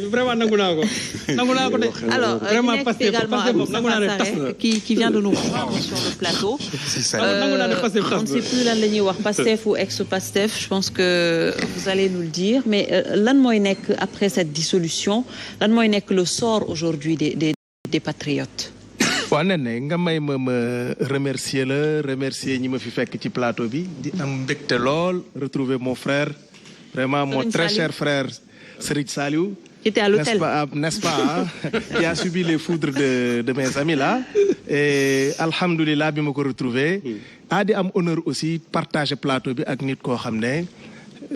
Vraiment, alors, vraiment, qui vient de nous rejoindre sur le plateau. On ne sait plus lan la ñuy wax Pastef ou ex-Pastef, je pense que vous allez nous le dire, mais lan mooy nekk après cette dissolution, lan mooy nekk le sort aujourd'hui des patriotes? waaw nee na nga may ma remercier ñi ma fi fekk ci plateau bi di am mbégte lool retrouver mon frère, vraiment mon très cher frère Serigne Saliou. Qui était à l'hôtel. N'est-ce pas, qui a subi les foudres de mes amis là. Et alhamdoulilah, bi ma ko retrouvé. A di am honneur aussi partager plateau bi ak nit koo xam ne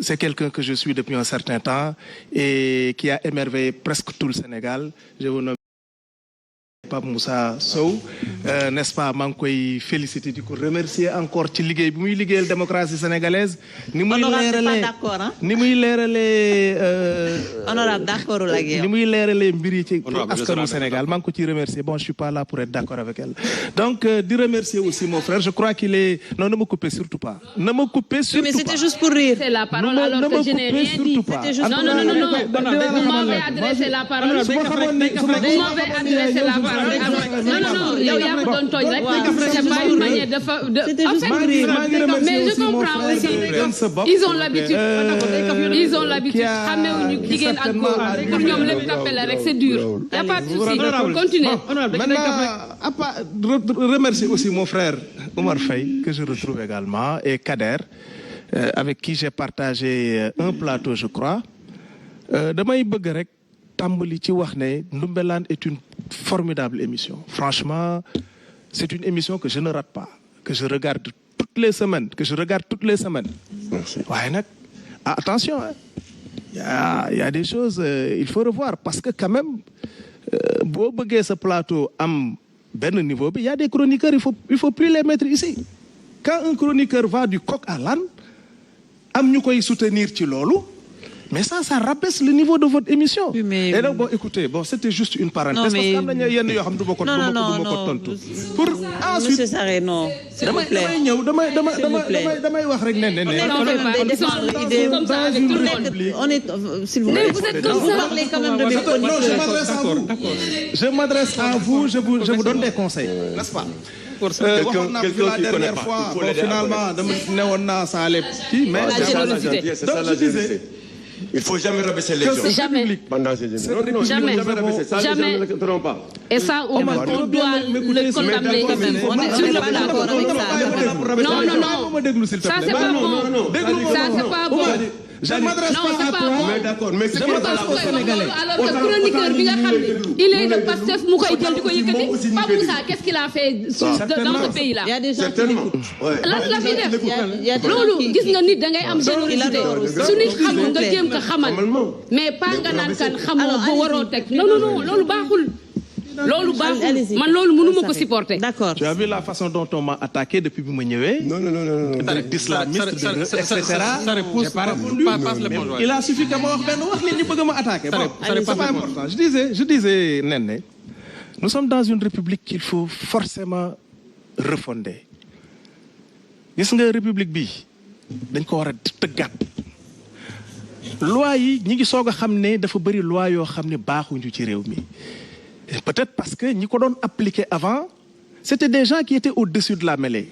c'est quelqu'un que je suis depuis un certain temps et qui a émerveillé presque tout le Sénégal. Je vous nomme Pape Moussa Sow, n'est-ce pas, maa ngi koy féliciter di ko remercier encore ci liggéey bi muy liggéeyal démocratie sénégalaise. Ni muy leeralee honorable d'accord la guerre. Ni muy leeralee mbir yi ci askanu Sénégal maa ngi ko ci remercier. Bon, je suis pas là pour être d'accord avec elle. Donc di remercier aussi mon frère. Je crois qu'il est non, ne me coupez surtout pas. Ne me coupez surtout pas. Mais c'était juste pour rire. C'est la parole alors que je n'ai rien dit. C'était juste non. Vous m'avez adressé la parole. Vous m'avez adressé la parole. Non, yow yaa ko doon tooñ rek. C'est pas une manière de mais je comprends aussi. Ils ont l'habitude. Xamewuñu jigéen ak góor pour ñoom lépp tapé rek c'est dur. Y a pas de souci. Continuez. Remercier aussi mon frère Omar Faye que je retrouve également et Kader avec qui j'ai partagé un plateau je crois. Damay bëgg rek tàmbali ci wax ne Ndoumbelane est une formidable émission. Franchement, c'est une émission que je ne rate pas, que je regarde toutes les semaines, Merci. Ouais, attention, hein. Il y a des choses, il faut revoir parce que quand même, boo bëggee ce plateau am benn niveau bi, il y a des chroniqueurs, il faut plus les mettre ici. Quand un chroniqueur va du coq à l'âne, am ñu koy soutenir ci loolu. Mais ça rabaisse le niveau de votre émission. Oui, mais... Et donc, bon, écoutez, c'était juste une parenthèse. Non, mais... Parce non. Pour ensuite... Monsieur Sarré, non. S'il vous plaît. S'il vous plaît. Vous êtes comme ça. Vous parlez quand même de mes chroniques. Je m'adresse à vous. Je vous donne des conseils. N'est-ce pas? Quelqu'un qui connaît pas. Finalement, ça allait petit, mais c'est ça la générosité. Il faut jamais rabaisser les gens. Jamais. Pendant ces émissions. Jamais. Et ça, on doit le condamner quand même. Sur le plateau. Non. Ça, c'est pas bon. Ça, c'est pas bon. Je m'adresse pas à toi. Mais d'accord, mais c'est pas Sénégalais. Alors que chroniqueur bi nga xam ne il est de Pastef mu koy jël di ko yëkkati. Pape Moussa, qu'est-ce qu'il a fait dans ce pays-là? Il y a des gens qui l'écoutent. Lan la fi def. Loolu gis nga nit da ngay am générosité. Su nit xamul nga jéem ko xamal. Mais pas nga naan kan xamoo ba waroo teg. Non, loolu baaxul. Loolu baaxul man loolu mënuma ko supporter. D'accord. Tu as vu la façon dont on m'a attaqué depuis bi ma ñëwee? Non. D'islamiste, etc. Ça repousse pas le bonjour. Il a suffi que ma wax benn wax nit ñi bëgg ma attaquer. Bon, c'est pas important. Je disais Néné, nous sommes dans une république qu'il faut forcément refonder. Gis nga république bi dañ ko war a tëggaat. Loi yi ñi ngi soog a xam ne dafa bëri loi yoo xam ne baaxuñu ci réew mi. Peut-être parce que ñi ko doon appliquer avant, c'était des gens qui étaient au-dessus de la mêlée.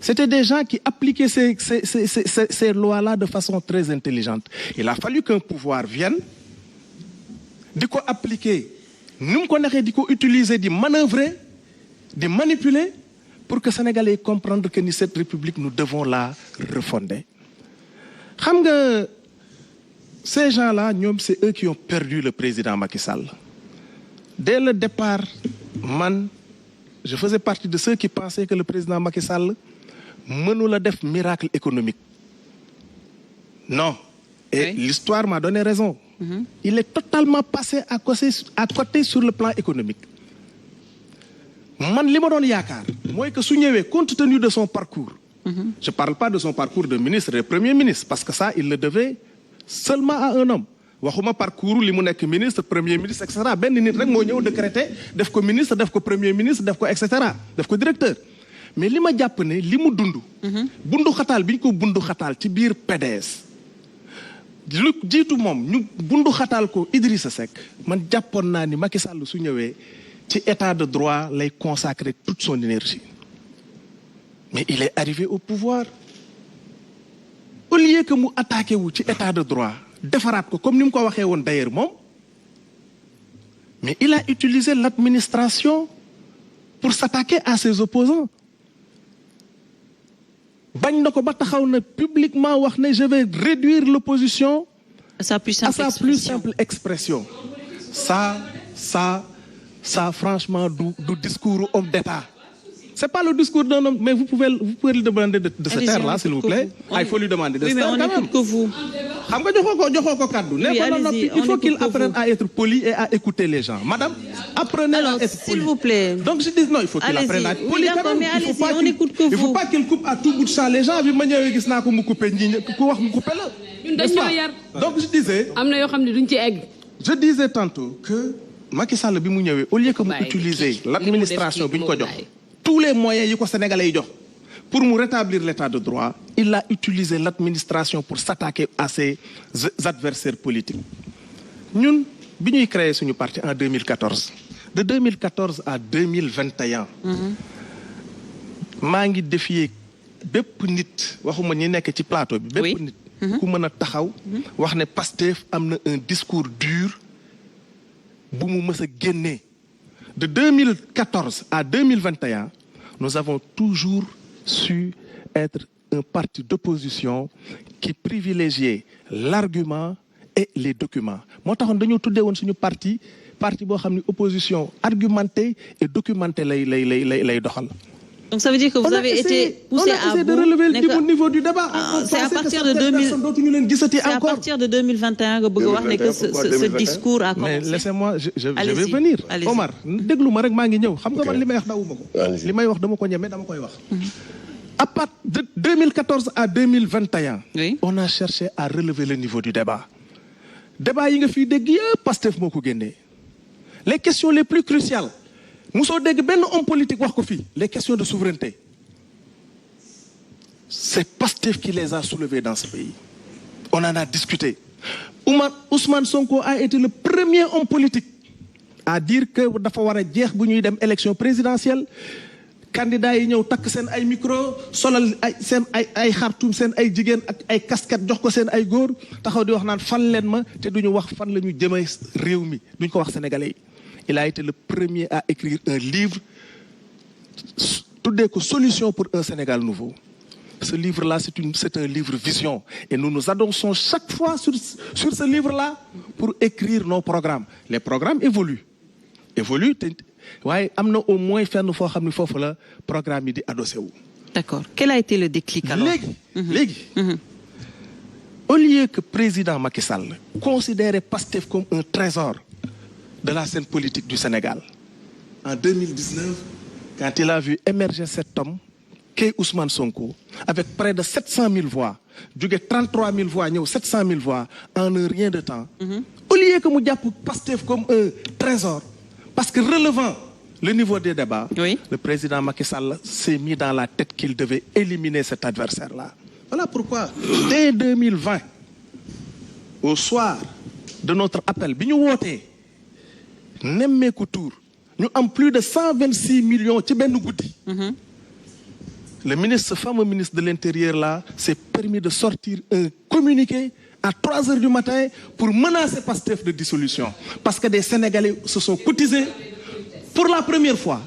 C'était des gens qui appliquaient ces lois-là de façon très intelligente. Il a fallu qu'un pouvoir vienne, di ko appliquer, nu mu ko neexee di ko utiliser, di manœuvrer, di manipuler, pour que Sénégalais comprennent que ni cette République, nous devons la refonder. Xam nga, ces gens-là, ñoom, c'est eux qui ont perdu le président Macky Sall. Dès le départ, je faisais partie de ceux qui pensaient que le président Macky Sall mënula def miracle économique. Non. Et l'histoire m'a donné raison. Il est totalement passé à côté sur le plan économique. Man li ma doon yaakaar mooy que su ñëwee compte tenu de son parcours. Je parle pas de son parcours de ministre et de premier ministre parce que ça il le devait seulement à un homme. Waxuma parcours li mu nekk ministre premier ministre et cetera benn nit rek moo ñëw décréter def ko ministre def ko premier ministre def ko et cetera def ko directeur mais li ma jàpp ne li mu dund. bundu xataal bi ñu ko bundu xataal ci biir PDS lu jiitu moom ñu bundu xataal ko Idrissa Seck man jàppoon naa ni Macky Sall su ñëwee ci état de droit lay consacrer toute son énergie mais il est arrivé au pouvoir au lieu que mu attaqué wu ci état de droit defaraat ko comme ni mu ko waxee woon d'ailleurs moom mais il a utilisé l'administration pour s'attaquer à ses opposants bañ na ko ba taxaw na publiquement wax ne je vais réduire l'opposition à sa plus simple expression ça franchement du discours homme d'État. C'est pas le discours d'un homme, mais vous pouvez lui demander de se taire là, s'il vous plaît. Il faut lui demander de se taire quand même. Que vous. Il faut qu'il apprenne à être poli et à écouter les gens. Madame, apprenez à être poli. S'il vous plaît. Donc je dis non, il faut qu'il apprenne à être poli quand même. Il ne faut pas qu'il coupe à tout bout de champ les gens. Donc je disais tantôt que Macky Sall bi mu ñëwee au lieu que mu utiliser l'administration bi ñu ko jox tous les moyens yi ko sénégalais yi jox pour mu rétablir l'état de droit, il a utilisé l'administration pour s'attaquer à ses adversaires politiques. Ñun bi ñuy créer suñu parti en 2014 de 2014 à 2021 maa ngi défier bépp nit waxuma ñi nekk ci plateau bi bépp nit ku mën a taxaw wax ne Pastef am na un discours dur bu mu mës a génnee. De 2014 à 2021, nous avons toujours su être un parti d'opposition qui privilégiait l'argument et les documents. Moo taxoon dañoo tuddee woon suñu parti boo xam ne opposition argumentée et documentée lay doxal. Donc ça veut dire que vous avez été poussé à bout. De relever le niveau du débat. C'est à partir de 2021 que bëgg wax ne que ce discours a commencé. Mais laissez-moi, je vais venir. Omar, déglu ma rek maa ngi ñëw. Xam nga man li may wax dawuma ko. Li may wax dama ko ñeme dama koy wax. À partir de 2014 à 2021, on a cherché à relever le niveau du débat. Débat yi nga fi dégg yëpp Pastef moo ko génnee. Les questions les plus cruciales. Mousso dégg benn homme politique wax ko fii les questions de souveraineté c'est Pastef qui les a soulevées dans ce pays. On en a discuté. Ousmane Sonko a été le premier homme politique à dire que dafa war a jeex bu ñuy dem élection présidentielle candidats yi ñëw takk seen ay micro solal ay xartum seen ay jigéen ak ay casquette jox ko seen ay góor taxaw di wax naan fan leen ma te duñu wax fan la ñu jëmee réew mi duñ ko wax sénégalais yi. Il a été le premier à écrire un livre tuddee ko Solution pour un Sénégal nouveau. Ce livre-là, c'est un livre vision. Et nous nous adossons chaque fois sur ce livre-là pour écrire nos programmes. Les programmes évoluent. waaye am na au moins fenn foo xam ne foofu la programme yi di adossé wu. D'accord. Quel a été le déclic alors? Léegi. Au lieu que président Macky Sall considérait Pastef comme un trésor de la scène politique du Sénégal. En 2019, quand il a vu émerger cet homme, qu'est Ousmane Sonko, avec près de 700 000 voix, 33 000 voix, 700 000 voix, en un rien de temps, au lieu que nous disions Pastef comme un trésor, parce que relevant le niveau des débats, le président Macky Sall s'est mis dans la tête qu'il devait éliminer cet adversaire-là. Voilà pourquoi, dès 2020, au soir de notre appel, nemmeeku tour ñu am plus de 126 millions ci benn guddi. Ce fameux ministre de l'Intérieur là s'est permis de sortir un communiqué à 3 heures du matin pour menacer Pastef de dissolution parce que des Sénégalais se sont cotisés pour la première fois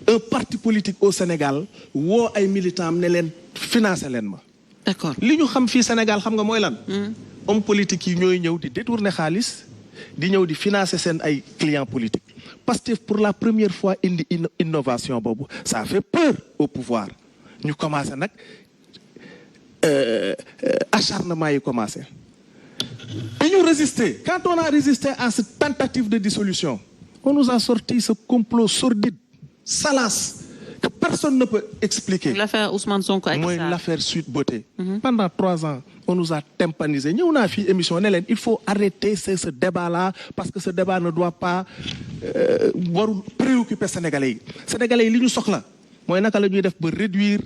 un parti politique au Sénégal woo ay militants am ne leen financer leen ma. D'accord. Li ñu xam fii Sénégal xam nga mooy lan. Hommes politiques yi ñooy ñëw di détourner xaalis di ñëw di financer seen ay clients politiques Pastef pour la première fois indi innovation boobu ça fait peur au pouvoir ñu commencé nag acharnement yi commencé et ñu résister quand on a résisté à cette tentative de dissolution on nous a sorti ce complot sordide salace que personne ne peut expliquer. L'affaire Ousmane Sonko ak mooy l'affaire Sweet Beauté. Pendant 3 ans on nous a tympanisé ñëw naa fii émission ne leen il faut arrêter ce débat-là parce que ce débat ne doit pas warul préoccuper sénégalais yi li ñu soxla mooy naka la ñuy def ba réduire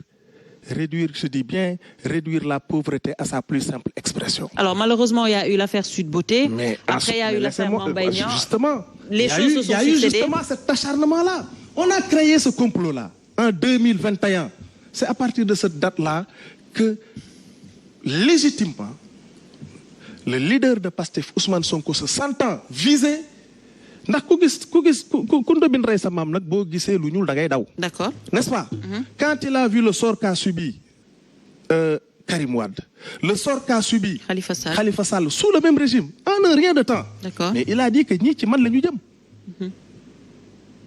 réduire, je dis bien, réduire la pauvreté à sa plus simple expression. Alors malheureusement, il y a eu l'affaire Sud Beauté. Après, il y a eu l'affaire Mame Mbaye Niang. Justement, les choses se sont succédées. Il y a eu justement cet acharnement-là. On a créé ce complot-là en 2021. C'est à partir de cette date-là que, légitimement, le leader de Pastef, Ousmane Sonko, se sentant visé. D'accord. N'est-ce pas? Quand il a vu le sort qu'a subi Karim Wade, le sort qu'a subi Khalifa Sall sous le même régime, en un rien de temps. Mais il a dit que ni ci man lañu jëm.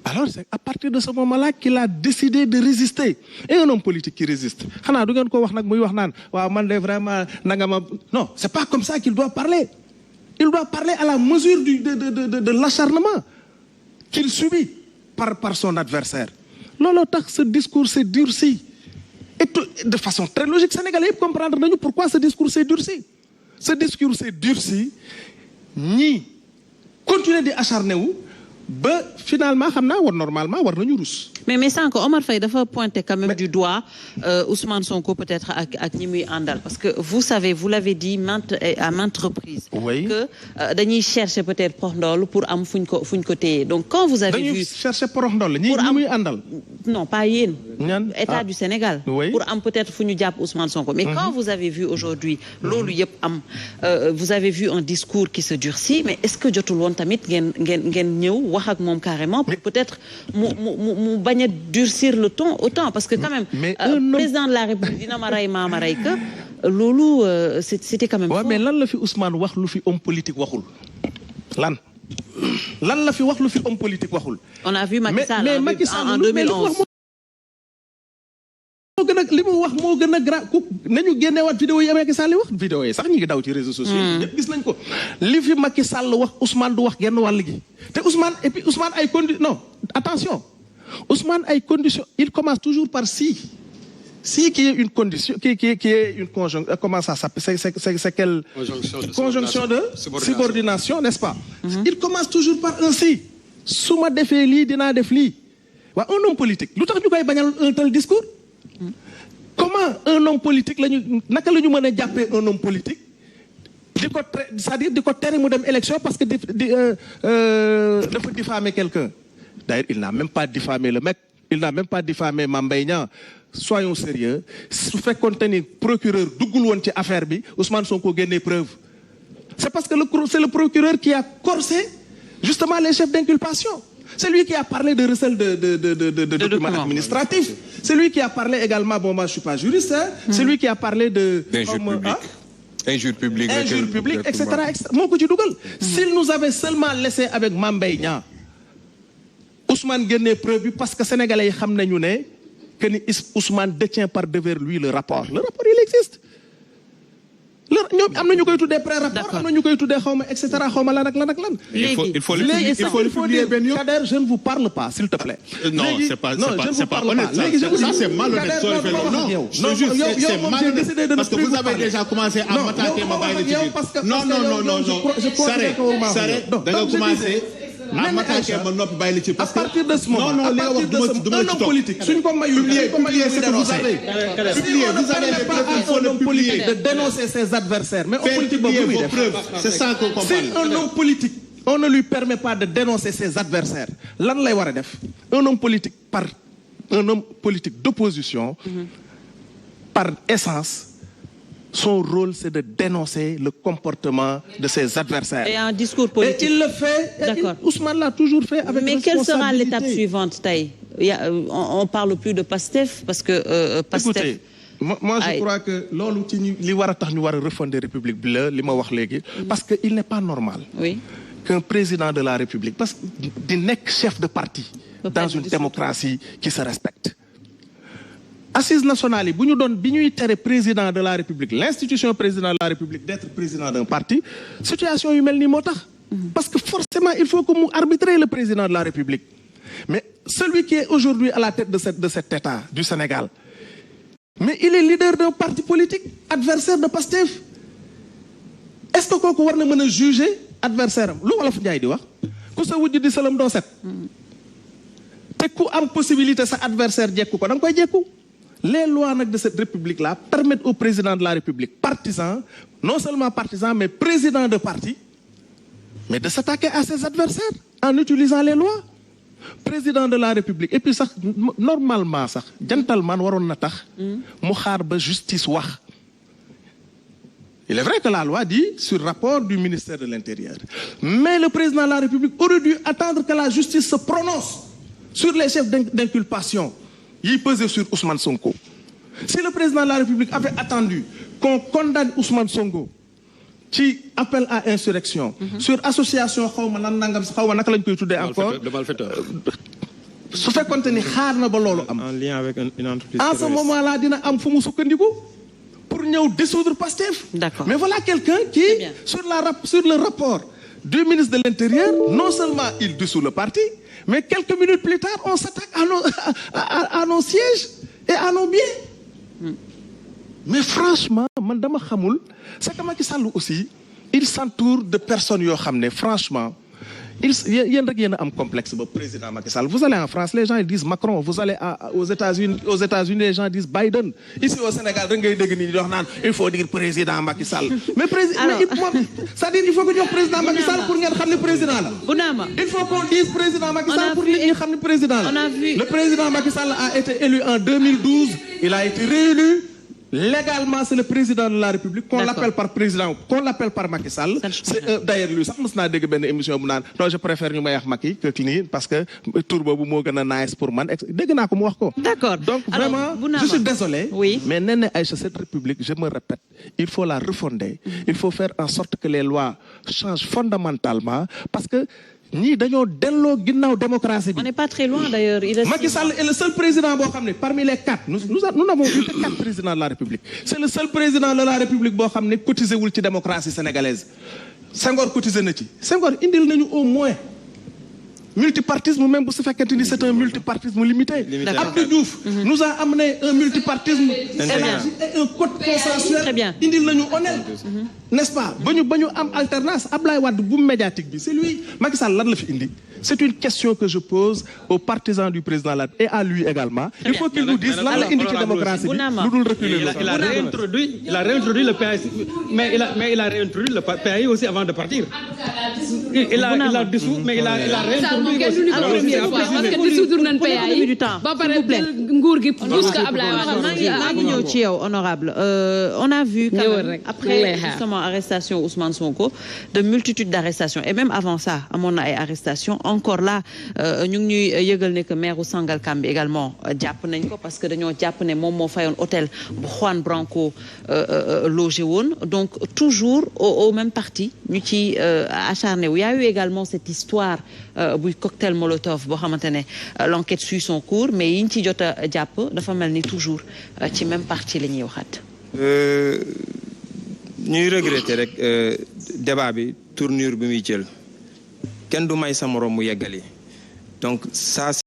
Alors c'est à partir de ce moment-là qu'il a décidé de résister. Et un homme politique qui résiste. Non, c'est pas comme ça qu'il doit parler. Il doit parler à la mesure de l'acharnement qu'il subit par son adversaire. Lolo tax, ce discours s'est durci. Et de façon très logique, les Sénégalais comprendre pourquoi ce discours s'est durci. Ce discours s'est durci, ni continuer d'acharner où, finalement, normalement, mais sans que Omar Faye dafa pointer quand même du doigt Ousmane Sonko peut-être ak ñi muy andal parce que vous savez, vous l'avez dit à maintes reprises que dañuy chercher peut-être porndol pour am fuñ ko téye. Donc quand vous avez vu chercher porndol ñi muy andal non pas yéen État du Sénégal pour am peut-être fuñu japp Ousmane Sonko, mais quand vous avez vu aujourd'hui lolu yep am vous avez vu un discours qui se durcit, mais est-ce que jotul won tamit ngeen ñew wax ak mom carrément pour peut-être mu bañ a durcir le ton autant parce que quand même président de la République dina ma ray ma ray que loolu c'était quand même fort. Mais lan la fi Ousmane wax lu fi homme politique waxul lan la fi wax lu fi homme politique waxul. On a vu Macky Sall en 2011 li mu wax moo gën a grave nañu génneewaat vidéo yi Macky Sall wax vidéo yi sax ñi ngi daw ci réseaux sociaux yi ñëpp gis nañ ko li fi Macky Sall wax Ousmane du wax genn wàll gi te Ousmane et puis Ousmane ay conditions non attention Ousmane ay conditions il commence toujours par si qui est une condition qui est une conjonction comment ça s'appelle c'est quelle conjonction de subordination n'est-ce pas il commence toujours par un si su ma defee lii dinaa def lii waa un homme politique lu tax ñu koy bañal un tel discours. Comment un homme politique naka lañu mëna jappé un homme politique diko c'est-à-dire diko téré mu dem élection parce que dafa diffamer quelqu'un. D'ailleurs, il n'a même pas diffamé le mec, il n'a même pas diffamé Mame Mbaye Niang. Soyons sérieux, su fekkonte ni procureur duggul won ci affaire bi Ousmane Sonko génné preuve. C'est parce que c'est le procureur qui a corsé justement les chefs d'inculpation. C'est lui qui a parlé de recel de documents administratifs. C'est lui qui a parlé également, bon moi je suis pas juriste, hein, c'est lui qui a parlé injure publique, etc. S'il nous avait seulement laissé avec Mame Mbaye Niang, Ousmane génne preuve parce que Sénégalais xam nañu né que ni Ousmane détient par devers lui le rapport. Le rapport il existe. ñoom am na ñu koy tuddee pré-rapport am na ñu koy tuddee xawma et cetera xawma lan ak lan ak lan. il faut le publier benn yoon. Kader, je ne vous parle pas s'il te plaît. Non, c'est pas honnête. Ça c'est malhonnête. Non, c'est malhonnête parce que vous avez déjà commencé à m'attaquer ma bàyyi la ci biir. Non. S'arrête. Da nga commencé à m'attaquer ma noppi bàyyi la ci parce que à partir de ce moment non li nga wax duma ci topp. politique suñ ko mayul ce que vous avez. Vous avez les preuves, il faut le publier. De dénoncer ses adversaires. Mais faire publier vos preuves, c'est ça qu'on comprend. Si un homme politique, on ne lui permet pas de dénoncer ses adversaires, lan lay wara def? Un homme politique d'opposition, par essence, son rôle c'est de dénoncer le comportement de ses adversaires. Et un discours politique. Et il le fait. Ousmane l'a toujours fait avec responsabilité. Mais quelle sera l'étape suivante, Taï? On parle plus de Pastef parce que Pastef. Écoutez, moi je crois que lolu ci li wara tax ñu wara refonder République bi la li ma wax légui parce que il n'est pas normal qu'un président de la République parce que di nek chef de parti dans une démocratie qui se respecte. Assise nationale bu ñu doon bi ñuy téré président de la République, l'institution président de la République d'être président d'un parti, situation yu melni motax parce que forcément il faut que mu arbitrer le président de la République. Mais celui qui est aujourd'hui à la tête de cet État du Sénégal, mais il est leader d'un parti politique, adversaire de Pastef. Est-ce que kooku war na mën a juger adversaire am lu Wolof Njaay di wax ku sa wujj di salam doo set te ku am possibilité sa adversaire jekku ko da nga koy jekku Les lois de cette République-là permettent au président de la République, partisan, non seulement partisan, mais président de parti, mais de s'attaquer à ses adversaires en utilisant les lois. Président de la République. Et puis, ça, normalement, ça, gentleman, waron na tax, mu xaar ba justice wax. Il est vrai que la loi dit sur rapport du ministère de l'Intérieur. Mais le président de la République aurait dû attendre que la justice se prononce sur les chefs d'inculpation. Il pesait sur Ousmane Sonko. Si le président de la République avait attendu qu'on condamne Ousmane Sonko qui appelle à insurrection, sur association, encore, le malfaiteur. su fekkonte ni xaar na ba loolu am. En lien avec une entreprise. En ce moment-là, dina am fu mu sukkandiku pour ñëw dissoudre Pastef. D'accord. Mais voilà quelqu'un qui, sur le rapport du ministre de l'Intérieur, non seulement il dissout le parti, mais quelques minutes plus tard, on s'attaque à nos sièges et à nos biens. Mais franchement, man dama xamul, c'est que Macky Sall aussi, il s'entoure de personnes yoo xam ne franchement, yéen rek yéen a am complexe ba président Macky Sall. Vous allez en France, les gens ils disent Macron. Vous allez aux États-Unis, les gens disent Biden. Ici au Sénégal, rek ngay dégg ni di wax naan il faut dire président Macky Sall. Mais c'est-à-dire il faut que ñu wax président Macky Sall pour ngeen xam ne président la. Bounama. Il faut qu'on dise président Macky Sall pour nit ñi xam ne président la. Le président Macky Sall a été élu en 2012. Il a été réélu. Légalement, c'est le président de la République, qu'on l'appelle par président, qu'on l'appelle par Macky Sall. C'est d'ailleurs lui, ça m'a dit une émission, non, je préfère nous mettre Macky que Clean parce que tout le monde nice pour man. D'accord. Donc vraiment, je suis désolé, mais Nene Aïcha, cette République, je me répète, il faut la refonder. Il faut faire en sorte que les lois changent fondamentalement parce que ni dañoo delloo ginnaaw démocratie bi. On n'est pas très loin d'ailleurs. Macky Sall est le seul président boo xam ne parmi les quatre nous n'avons eu que 4 présidents de la République. C'est le seul président de la République boo xam ne cotisé wul ci démocratie sénégalaise. Senghor cotisé na ci. Senghor indil nañu au moins multipartisme, même si c'est un multipartisme limité. Abdou Diouf nous a amené un multipartisme élargi et un code consensuel. Très bien. Indil nañu honnête. N'est-ce pas? Ba ñu am alternance, Ablaye Wade boom médiatique bi, c'est lui. Macky Sall lan la fi indi? C'est une question que je pose aux partisans du président et à lui également. Il faut qu'il nous dise lan la indi ci démocratie bi, lu dul reculer. Il a réintroduit le PAI, mais il a réintroduit le PAI aussi avant de partir. Il a dissous, mais il a réintroduit aussi. Alors, parce que dissoudre nañ PAI ba pare nguur gi jusqu'à Ablaye Wade. Honorable. On a vu quand même, après justement arrestation Ousmane Sonko, de multitudes d'arrestations. Et même avant ça, à mon avis, arrestation. Encore là, nous avons eu que maire Sangalkam également jàpp nañ ko parce que dañoo jàpp ne moom moo fayoon hôtel bu Juan Branco logé woon. Donc toujours au même parti ñu ci acharné wu. Il y a eu également cette histoire bu cocktail Molotov boo xamante ne l'enquête suit son cours mais yiñ ci jot a jàpp dafa mel ni toujours ci même parti la ñuy waxaat. ñuy regretter rek débat bi tournure bi muy jël kenn du may sa morom mu yeggali donc ça